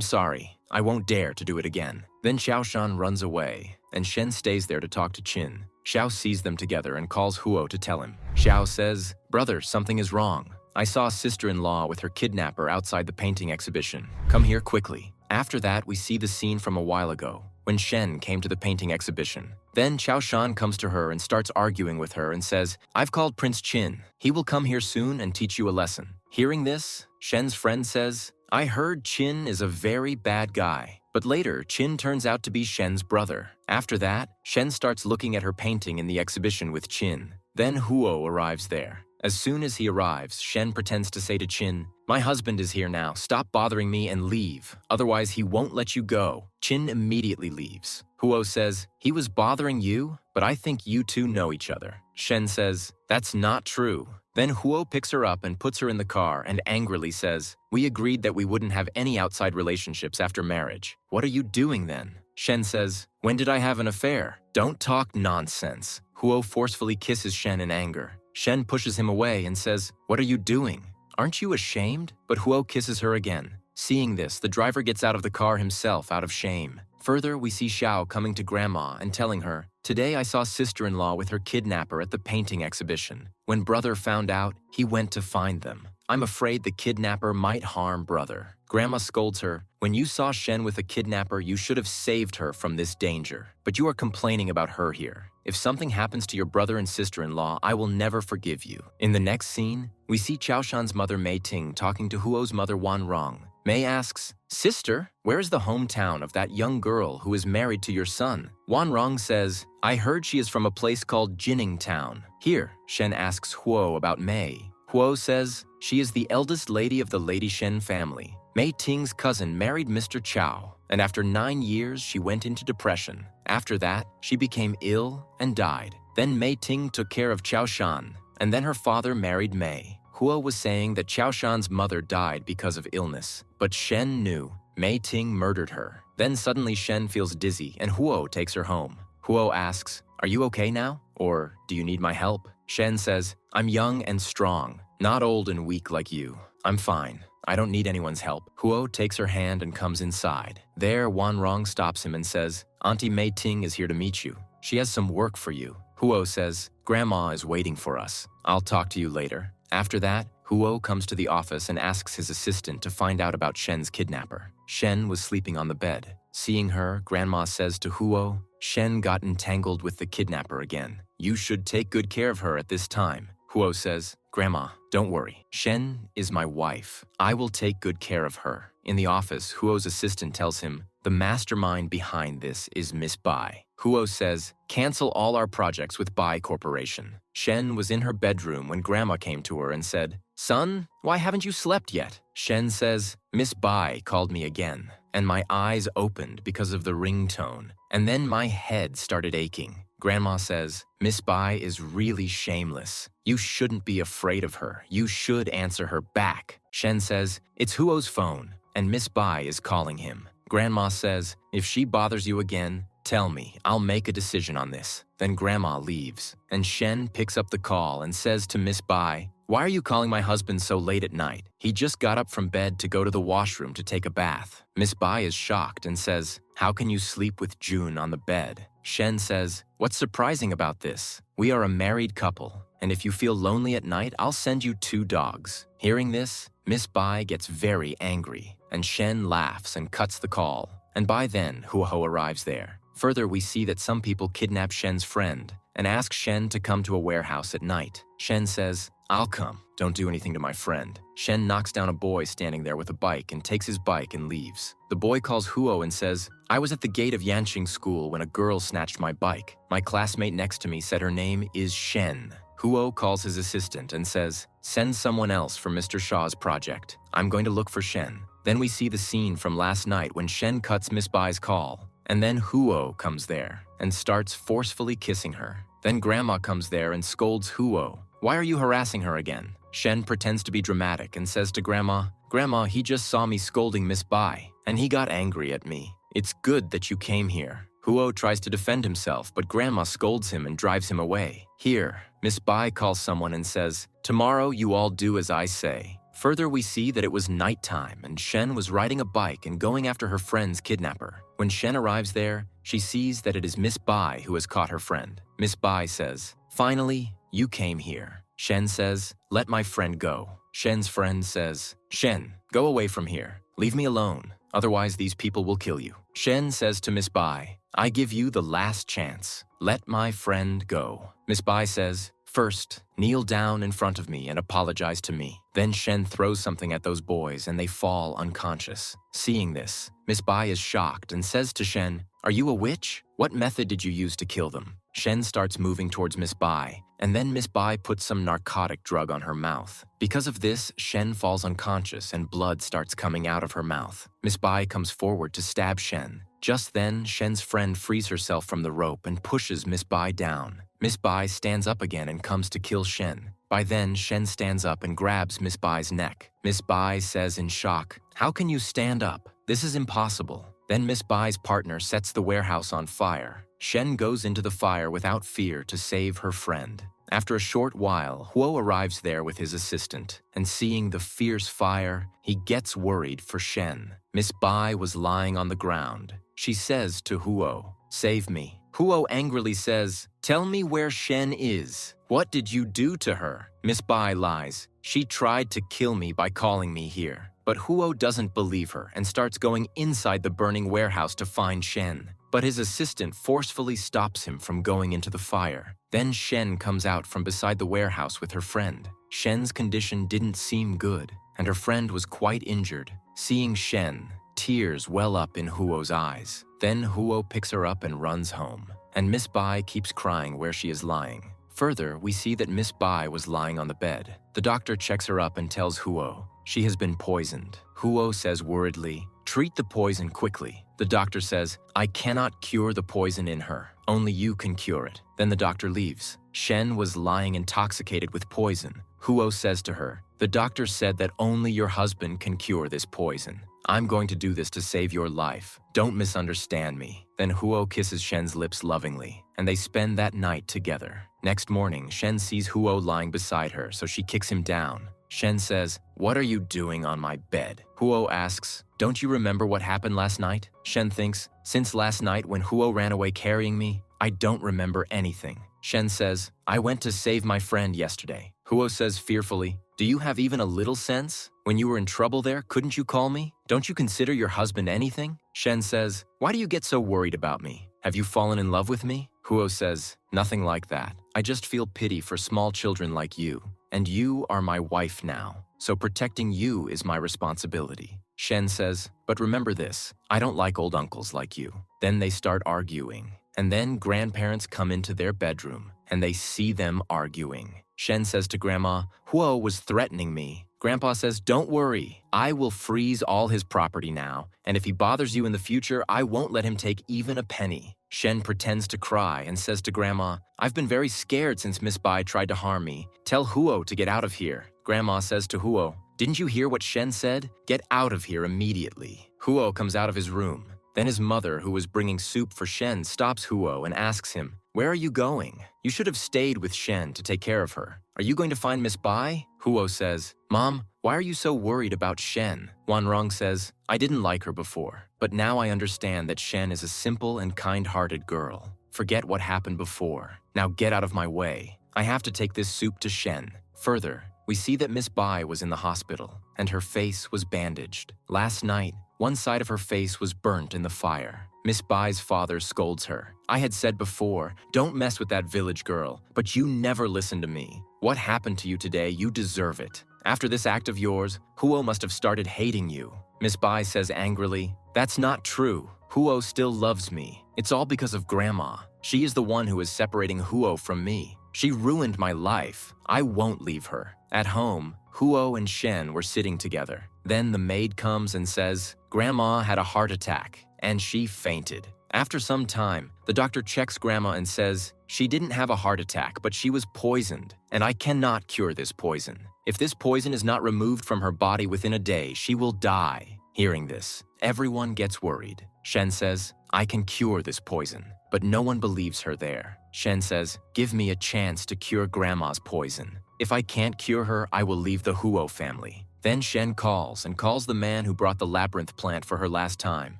sorry. I won't dare to do it again. Then Chao Shan runs away, and Shen stays there to talk to Qin. Xiao sees them together and calls Huo to tell him. Xiao says, brother, something is wrong. I saw a sister-in-law with her kidnapper outside the painting exhibition. Come here quickly. After that, we see the scene from a while ago, when Shen came to the painting exhibition. Then Chao Shan comes to her and starts arguing with her and says, I've called Prince Qin. He will come here soon and teach you a lesson. Hearing this, Shen's friend says, I heard Qin is a very bad guy. But later, Qin turns out to be Shen's brother. After that, Shen starts looking at her painting in the exhibition with Qin. Then Huo arrives there. As soon as he arrives, Shen pretends to say to Qin, my husband is here now, stop bothering me and leave, otherwise he won't let you go. Qin immediately leaves. Huo says, he was bothering you, but I think you two know each other. Shen says, that's not true. Then Huo picks her up and puts her in the car and angrily says, we agreed that we wouldn't have any outside relationships after marriage. What are you doing then? Shen says, when did I have an affair? Don't talk nonsense. Huo forcefully kisses Shen in anger. Shen pushes him away and says, what are you doing? Aren't you ashamed? But Huo kisses her again. Seeing this, the driver gets out of the car himself out of shame. Further, we see Xiao coming to Grandma and telling her, today I saw sister-in-law with her kidnapper at the painting exhibition. When brother found out, he went to find them. I'm afraid the kidnapper might harm brother. Grandma scolds her, when you saw Shen with a kidnapper, you should have saved her from this danger. But you are complaining about her here. If something happens to your brother and sister-in-law, I will never forgive you. In the next scene, we see Chao Shan's mother Mei Ting talking to Huo's mother Wan Rong. Mei asks, sister, where is the hometown of that young girl who is married to your son? Wan Rong says, I heard she is from a place called Jining Town. Here, Shen asks Huo about Mei. Huo says, she is the eldest lady of the Lady Shen family. Mei Ting's cousin married Mr. Chao, and after 9 years, she went into depression. After that, she became ill and died. Then Mei Ting took care of Chao Shan, and then her father married Mei. Huo was saying that Chao Shan's mother died because of illness, but Shen knew. Mei Ting murdered her. Then suddenly Shen feels dizzy, and Huo takes her home. Huo asks, are you okay now? Or do you need my help? Shen says, I'm young and strong, not old and weak like you. I'm fine. I don't need anyone's help. Huo takes her hand and comes inside. There, Wan Rong stops him and says, Auntie Mei Ting is here to meet you. She has some work for you. Huo says, Grandma is waiting for us. I'll talk to you later. After that, Huo comes to the office and asks his assistant to find out about Shen's kidnapper. Shen was sleeping on the bed. Seeing her, Grandma says to Huo, Shen got entangled with the kidnapper again. You should take good care of her at this time. Huo says, Grandma, don't worry. Shen is my wife. I will take good care of her. In the office, Huo's assistant tells him, the mastermind behind this is Miss Bai. Huo says, cancel all our projects with Bai Corporation. Shen was in her bedroom when Grandma came to her and said, son, why haven't you slept yet? Shen says, Miss Bai called me again, and my eyes opened because of the ringtone, and then my head started aching. Grandma says, Miss Bai is really shameless. You shouldn't be afraid of her. You should answer her back. Shen says, it's Huo's phone, and Miss Bai is calling him. Grandma says, if she bothers you again, tell me. I'll make a decision on this. Then Grandma leaves, and Shen picks up the call and says to Miss Bai, why are you calling my husband so late at night? He just got up from bed to go to the washroom to take a bath. Miss Bai is shocked and says, how can you sleep with June on the bed? Shen says, what's surprising about this? We are a married couple, and if you feel lonely at night, I'll send you 2 dogs. Hearing this, Miss Bai gets very angry, and Shen laughs and cuts the call. And by then, Huo arrives there. Further, we see that some people kidnap Shen's friend and ask Shen to come to a warehouse at night. Shen says, I'll come. Don't do anything to my friend. Shen knocks down a boy standing there with a bike and takes his bike and leaves. The boy calls Huo and says, I was at the gate of Yanqing School when a girl snatched my bike. My classmate next to me said her name is Shen. Huo calls his assistant and says, send someone else for Mr. Shaw's project. I'm going to look for Shen. Then we see the scene from last night when Shen cuts Miss Bai's call. And then Huo comes there and starts forcefully kissing her. Then Grandma comes there and scolds Huo. Why are you harassing her again? Shen pretends to be dramatic and says to Grandma, Grandma, he just saw me scolding Miss Bai, and he got angry at me. It's good that you came here. Huo tries to defend himself, but Grandma scolds him and drives him away. Here, Miss Bai calls someone and says, tomorrow you all do as I say. Further, we see that it was nighttime and Shen was riding a bike and going after her friend's kidnapper. When Shen arrives there, she sees that it is Miss Bai who has caught her friend. Miss Bai says, finally, you came here. Shen says, let my friend go. Shen's friend says, Shen, go away from here. Leave me alone. Otherwise, these people will kill you. Shen says to Miss Bai, I give you the last chance. Let my friend go. Miss Bai says, first, kneel down in front of me and apologize to me. Then Shen throws something at those boys and they fall unconscious. Seeing this, Miss Bai is shocked and says to Shen, are you a witch? What method did you use to kill them? Shen starts moving towards Miss Bai, and then Miss Bai puts some narcotic drug on her mouth. Because of this, Shen falls unconscious and blood starts coming out of her mouth. Miss Bai comes forward to stab Shen. Just then, Shen's friend frees herself from the rope and pushes Miss Bai down. Miss Bai stands up again and comes to kill Shen. By then, Shen stands up and grabs Miss Bai's neck. Miss Bai says in shock, how can you stand up? This is impossible. Then Miss Bai's partner sets the warehouse on fire. Shen goes into the fire without fear to save her friend. After a short while, Huo arrives there with his assistant, and seeing the fierce fire, he gets worried for Shen. Miss Bai was lying on the ground. She says to Huo, save me. Huo angrily says, tell me where Shen is. What did you do to her? Miss Bai lies. She tried to kill me by calling me here. But Huo doesn't believe her and starts going inside the burning warehouse to find Shen. But his assistant forcefully stops him from going into the fire. Then Shen comes out from beside the warehouse with her friend. Shen's condition didn't seem good, and her friend was quite injured. Seeing Shen, tears well up in Huo's eyes. Then Huo picks her up and runs home, and Miss Bai keeps crying where she is lying. Further, we see that Miss Bai was lying on the bed. The doctor checks her up and tells Huo she has been poisoned. Huo says worriedly, treat the poison quickly. The doctor says, I cannot cure the poison in her. Only you can cure it. Then the doctor leaves. Shen was lying intoxicated with poison. Huo says to her, the doctor said that only your husband can cure this poison. I'm going to do this to save your life. Don't misunderstand me. Then Huo kisses Shen's lips lovingly, and they spend that night together. Next morning, Shen sees Huo lying beside her, so she kicks him down. Shen says, what are you doing on my bed? Huo asks, don't you remember what happened last night? Shen thinks, since last night when Huo ran away carrying me, I don't remember anything. Shen says, I went to save my friend yesterday. Huo says fearfully, do you have even a little sense? When you were in trouble there, couldn't you call me? Don't you consider your husband anything? Shen says, why do you get so worried about me? Have you fallen in love with me? Huo says, nothing like that. I just feel pity for small children like you. And you are my wife now, so protecting you is my responsibility. Shen says, but remember this, I don't like old uncles like you. Then they start arguing. And then grandparents come into their bedroom, and they see them arguing. Shen says to Grandma, Huo was threatening me. Grandpa says, don't worry, I will freeze all his property now, and if he bothers you in the future, I won't let him take even a penny. Shen pretends to cry and says to Grandma, I've been very scared since Miss Bai tried to harm me. Tell Huo to get out of here. Grandma says to Huo, didn't you hear what Shen said? Get out of here immediately. Huo comes out of his room. Then his mother, who was bringing soup for Shen, stops Huo and asks him, where are you going? You should have stayed with Shen to take care of her. Are you going to find Miss Bai? Huo says, Mom, why are you so worried about Shen? Wanrong says, I didn't like her before, but now I understand that Shen is a simple and kind-hearted girl. Forget what happened before. Now get out of my way. I have to take this soup to Shen. Further, we see that Miss Bai was in the hospital, and her face was bandaged. Last night, one side of her face was burnt in the fire. Miss Bai's father scolds her. I had said before, don't mess with that village girl, but you never listened to me. What happened to you today, you deserve it. After this act of yours, Huo must have started hating you. Miss Bai says angrily, that's not true. Huo still loves me. It's all because of Grandma. She is the one who is separating Huo from me. She ruined my life. I won't leave her. At home, Huo and Shen were sitting together. Then the maid comes and says, Grandma had a heart attack, and she fainted. After some time, the doctor checks Grandma and says, she didn't have a heart attack, but she was poisoned, and I cannot cure this poison. If this poison is not removed from her body within a day, she will die. Hearing this, everyone gets worried. Shen says, I can cure this poison, but no one believes her there. Shen says, give me a chance to cure Grandma's poison. If I can't cure her, I will leave the Huo family. Then Shen calls the man who brought the labyrinth plant for her last time.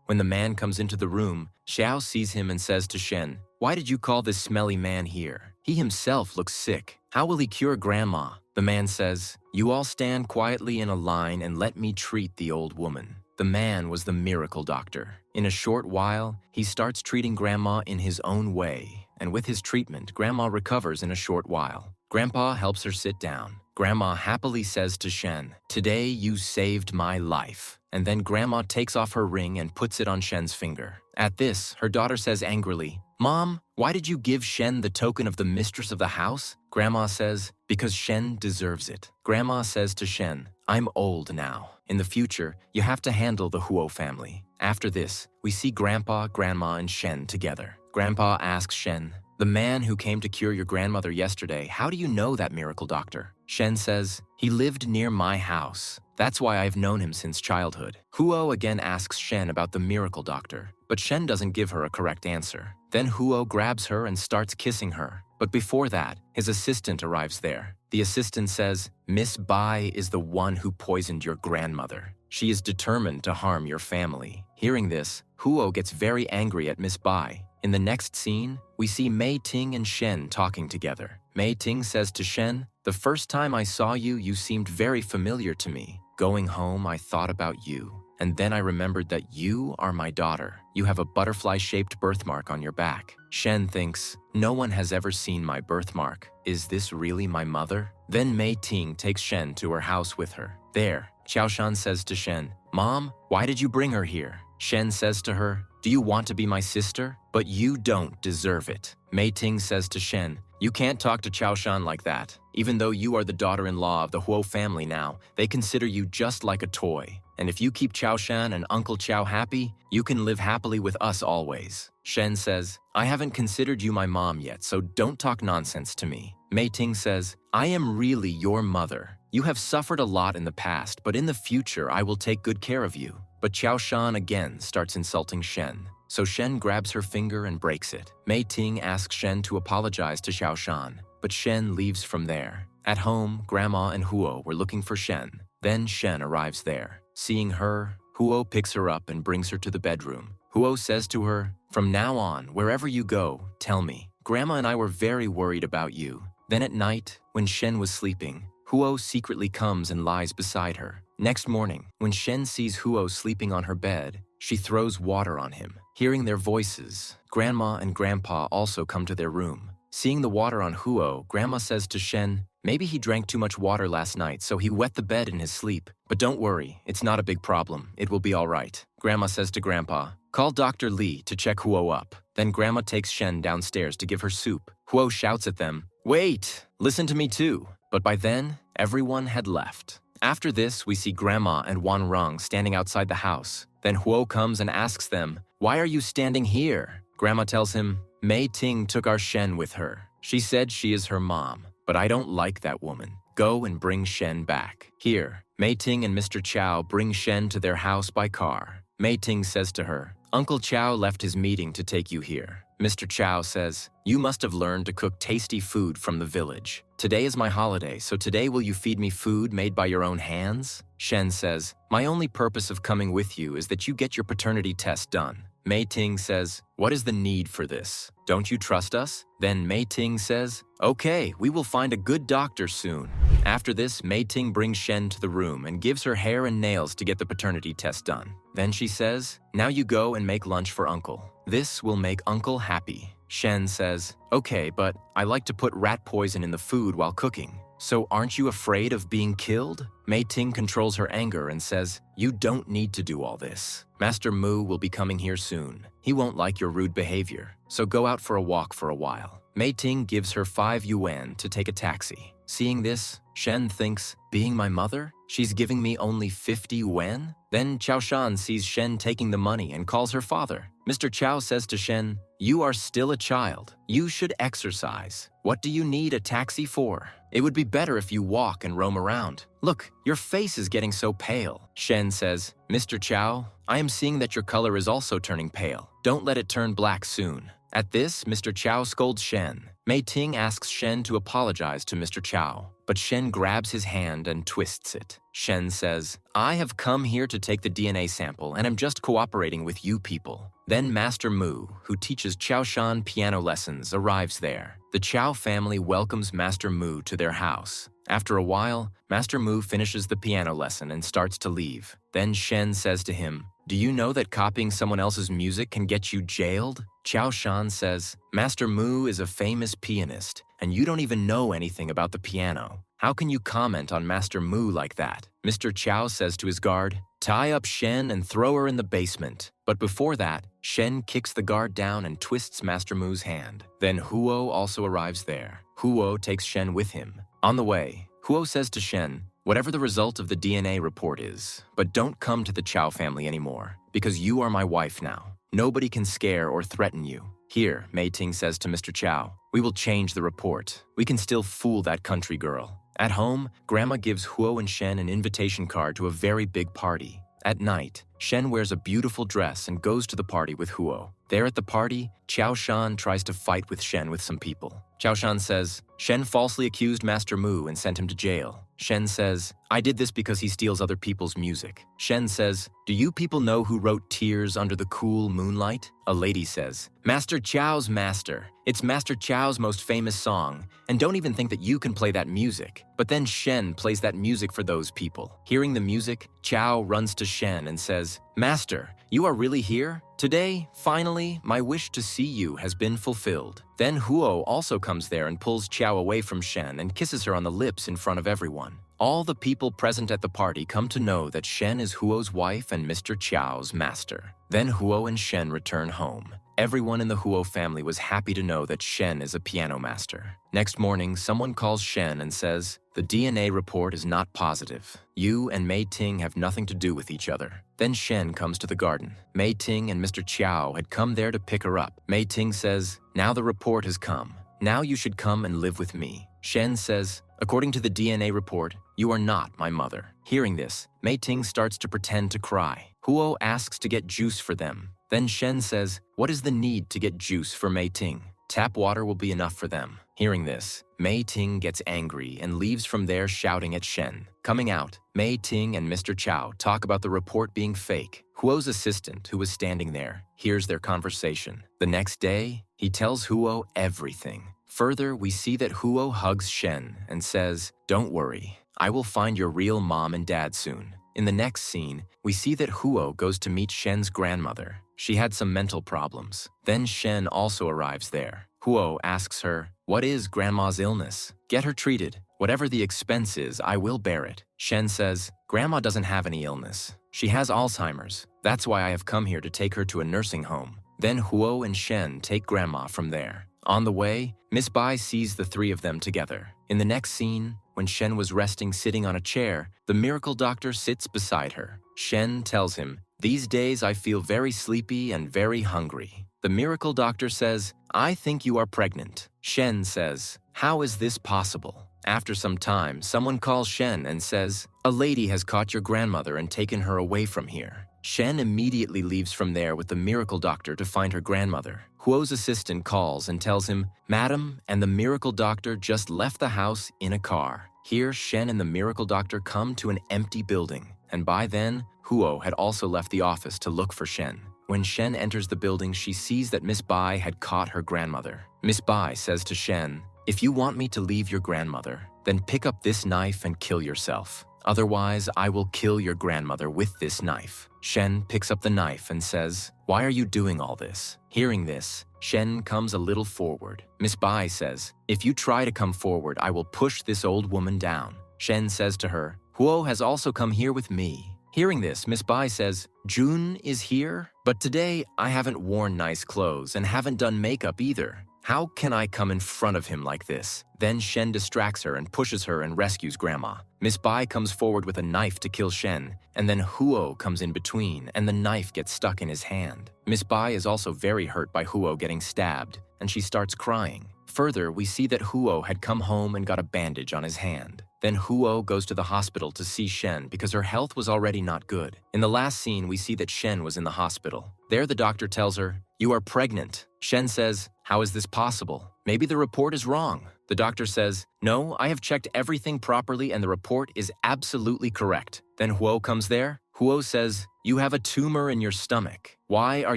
When the man comes into the room, Xiao sees him and says to Shen, why did you call this smelly man here? He himself looks sick. How will he cure Grandma? The man says, you all stand quietly in a line and let me treat the old woman. The man was the miracle doctor. In a short while, he starts treating Grandma in his own way, and with his treatment, Grandma recovers in a short while. Grandpa helps her sit down. Grandma happily says to Shen, today you saved my life. And then Grandma takes off her ring and puts it on Shen's finger. At this, her daughter says angrily, Mom, why did you give Shen the token of the mistress of the house? Grandma says, because Shen deserves it. Grandma says to Shen, I'm old now. In the future, you have to handle the Huo family. After this, we see Grandpa, Grandma, and Shen together. Grandpa asks Shen, the man who came to cure your grandmother yesterday, how do you know that miracle doctor? Shen says, he lived near my house. That's why I've known him since childhood. Huo again asks Shen about the miracle doctor, but Shen doesn't give her a correct answer. Then Huo grabs her and starts kissing her. But before that, his assistant arrives there. The assistant says, Miss Bai is the one who poisoned your grandmother. She is determined to harm your family. Hearing this, Huo gets very angry at Miss Bai. In the next scene, we see Mei Ting and Shen talking together. Mei Ting says to Shen, the first time I saw you, you seemed very familiar to me. Going home, I thought about you. And then I remembered that you are my daughter. You have a butterfly-shaped birthmark on your back. Shen thinks, no one has ever seen my birthmark. Is this really my mother? Then Mei Ting takes Shen to her house with her. There, Xiaoshan says to Shen, Mom, why did you bring her here? Shen says to her, do you want to be my sister? But you don't deserve it. Mei Ting says to Shen, you can't talk to Xiaoshan like that. Even though you are the daughter-in-law of the Huo family now, they consider you just like a toy. And if you keep Xiaoshan and Uncle Qiao happy, you can live happily with us always. Shen says, I haven't considered you my mom yet, so don't talk nonsense to me. Mei Ting says, I am really your mother. You have suffered a lot in the past, but in the future I will take good care of you. But Xiaoshan again starts insulting Shen. So Shen grabs her finger and breaks it. Mei Ting asks Shen to apologize to Xiaoshan, but Shen leaves from there. At home, Grandma and Huo were looking for Shen. Then Shen arrives there. Seeing her, Huo picks her up and brings her to the bedroom. Huo says to her, from now on, wherever you go, tell me. Grandma and I were very worried about you. Then at night, when Shen was sleeping, Huo secretly comes and lies beside her. Next morning, when Shen sees Huo sleeping on her bed, she throws water on him. Hearing their voices, Grandma and Grandpa also come to their room. Seeing the water on Huo, Grandma says to Shen, maybe he drank too much water last night, so he wet the bed in his sleep. But don't worry, it's not a big problem. It will be all right. Grandma says to Grandpa, call Dr. Li to check Huo up. Then Grandma takes Shen downstairs to give her soup. Huo shouts at them, wait, listen to me too. But by then, everyone had left. After this, we see Grandma and Wan Rong standing outside the house. Then Huo comes and asks them, why are you standing here? Grandma tells him, Mei Ting took our Shen with her. She said she is her mom, but I don't like that woman. Go and bring Shen back. Here, Mei Ting and Mr. Chow bring Shen to their house by car. Mei Ting says to her, Uncle Chow left his meeting to take you here. Mr. Chow says, you must have learned to cook tasty food from the village. Today is my holiday, so today will you feed me food made by your own hands? Shen says, my only purpose of coming with you is that you get your paternity test done. Mei Ting says, what is the need for this? Don't you trust us? Then Mei Ting says, okay, we will find a good doctor soon. After this, Mei Ting brings Shen to the room and gives her hair and nails to get the paternity test done. Then she says, "Now you go and make lunch for Uncle. This will make Uncle happy." Shen says, "Okay, but I like to put rat poison in the food while cooking. So aren't you afraid of being killed?" Mei Ting controls her anger and says, "You don't need to do all this. Master Mu will be coming here soon. He won't like your rude behavior, so go out for a walk for a while." Mei Ting gives her 5 yuan to take a taxi. Seeing this, Shen thinks, being my mother, she's giving me only 50 yuan? Then Chao Shan sees Shen taking the money and calls her father. Mr. Chao says to Shen, "You are still a child. You should exercise. What do you need a taxi for? It would be better if you walk and roam around. Look, your face is getting so pale." Shen says, "Mr. Chao, I am seeing that your color is also turning pale. Don't let it turn black soon." At this, Mr. Chao scolds Shen. Mei Ting asks Shen to apologize to Mr. Chao, but Shen grabs his hand and twists it. Shen says, "I have come here to take the DNA sample and am just cooperating with you people." Then Master Mu, who teaches Chao Shan piano lessons, arrives there. The Chao family welcomes Master Mu to their house. After a while, Master Mu finishes the piano lesson and starts to leave. Then Shen says to him, "Do you know that copying someone else's music can get you jailed?" Chao Shan says, "Master Mu is a famous pianist, and you don't even know anything about the piano. How can you comment on Master Mu like that?" Mr. Chao says to his guard, "Tie up Shen and throw her in the basement." But before that, Shen kicks the guard down and twists Master Mu's hand. Then Huo also arrives there. Huo takes Shen with him. On the way, Huo says to Shen, "Whatever the result of the DNA report is, but don't come to the Chao family anymore, because you are my wife now. Nobody can scare or threaten you." Here, Mei Ting says to Mr. Chao, "We will change the report. We can still fool that country girl." At home, Grandma gives Huo and Shen an invitation card to a very big party. At night, Shen wears a beautiful dress and goes to the party with Huo. There at the party, Chao Shan tries to fight with Shen with some people. Chao Shan says, "Shen falsely accused Master Mu and sent him to jail." Shen says, "I did this because he steals other people's music." Shen says, "Do you people know who wrote Tears Under the Cool Moonlight?" A lady says, "Master Chao's master. It's Master Chao's most famous song, and don't even think that you can play that music." But then Shen plays that music for those people. Hearing the music, Chao runs to Shen and says, "Master, you are really here? Today, finally, my wish to see you has been fulfilled." Then Huo also comes there and pulls Chao away from Shen and kisses her on the lips in front of everyone. All the people present at the party come to know that Shen is Huo's wife and Mr. Chao's master. Then Huo and Shen return home. Everyone in the Huo family was happy to know that Shen is a piano master. Next morning, someone calls Shen and says, "The DNA report is not positive. You and Mei Ting have nothing to do with each other." Then Shen comes to the garden. Mei Ting and Mr. Chao had come there to pick her up. Mei Ting says, "Now the report has come. Now you should come and live with me." Shen says, "According to the DNA report, you are not my mother." Hearing this, Mei Ting starts to pretend to cry. Huo asks to get juice for them. Then Shen says, "What is the need to get juice for Mei Ting? Tap water will be enough for them." Hearing this, Mei Ting gets angry and leaves from there shouting at Shen. Coming out, Mei Ting and Mr. Chao talk about the report being fake. Huo's assistant, who was standing there, hears their conversation. The next day, he tells Huo everything. Further, we see that Huo hugs Shen and says, "Don't worry, I will find your real mom and dad soon." In the next scene, we see that Huo goes to meet Shen's grandmother. She had some mental problems. Then Shen also arrives there. Huo asks her, "What is Grandma's illness? Get her treated. Whatever the expense is, I will bear it." Shen says, "Grandma doesn't have any illness. She has Alzheimer's. That's why I have come here to take her to a nursing home." Then Huo and Shen take Grandma from there. On the way, Miss Bai sees the three of them together. In the next scene, when Shen was resting sitting on a chair, the miracle doctor sits beside her. Shen tells him, "These days I feel very sleepy and very hungry." The miracle doctor says, "I think you are pregnant." Shen says, "How is this possible?" After some time, someone calls Shen and says, "A lady has caught your grandmother and taken her away from here." Shen immediately leaves from there with the miracle doctor to find her grandmother. Huo's assistant calls and tells him, "Madam and the miracle doctor just left the house in a car." Here, Shen and the miracle doctor come to an empty building, and by then, Huo had also left the office to look for Shen. When Shen enters the building, she sees that Miss Bai had caught her grandmother. Miss Bai says to Shen, "If you want me to leave your grandmother, then pick up this knife and kill yourself. Otherwise, I will kill your grandmother with this knife." Shen picks up the knife and says, "Why are you doing all this?" Hearing this, Shen comes a little forward. Miss Bai says, "If you try to come forward, I will push this old woman down." Shen says to her, "Huo has also come here with me." Hearing this, Miss Bai says, "Jun is here? But today, I haven't worn nice clothes and haven't done makeup either. How can I come in front of him like this?" Then Shen distracts her and pushes her and rescues Grandma. Miss Bai comes forward with a knife to kill Shen, and then Huo comes in between and the knife gets stuck in his hand. Miss Bai is also very hurt by Huo getting stabbed, and she starts crying. Further, we see that Huo had come home and got a bandage on his hand. Then Huo goes to the hospital to see Shen because her health was already not good. In the last scene, we see that Shen was in the hospital. There, the doctor tells her, "You are pregnant." Shen says, "How is this possible? Maybe the report is wrong." The doctor says, "No, I have checked everything properly and the report is absolutely correct." Then Huo comes there. Huo says, "You have a tumor in your stomach. Why are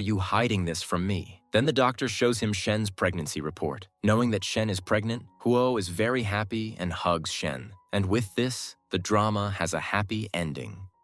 you hiding this from me?" Then the doctor shows him Shen's pregnancy report. Knowing that Shen is pregnant, Huo is very happy and hugs Shen. And with this, the drama has a happy ending.